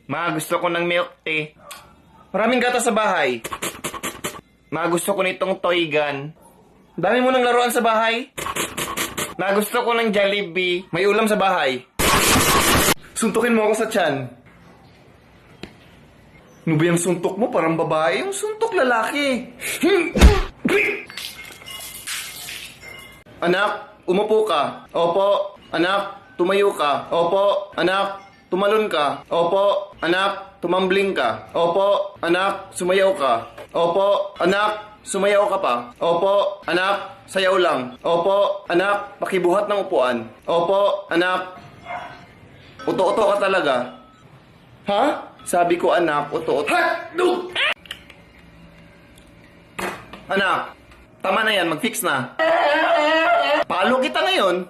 Ma, gusto ko ng milk tea. Maraming gatas sa bahay. Ma, gusto ko nitong toy gun. Dami mo ng laruan sa bahay. Ma, gusto ko ng Jollibee. May ulam sa bahay. Suntukin mo ako sa tiyan. Ano ba yung suntok mo? Parang babae. Yung suntok lalaki. Anak, umupo ka. Opo. Anak, tumayo ka. Opo. Anak, tumalon ka. Opo. Anak, tumambling ka. Opo. Anak, sumayaw ka. Opo. Anak, sumayaw ka pa. Opo. Anak, sayaw lang. Opo. Anak, pakibuhat ng upuan. Opo. Anak, uto-uto ka talaga. Ha? Sabi ko anak, uto-uto. Ha? No! Anak, tama na yan, mag-fix na. Palo kita ngayon.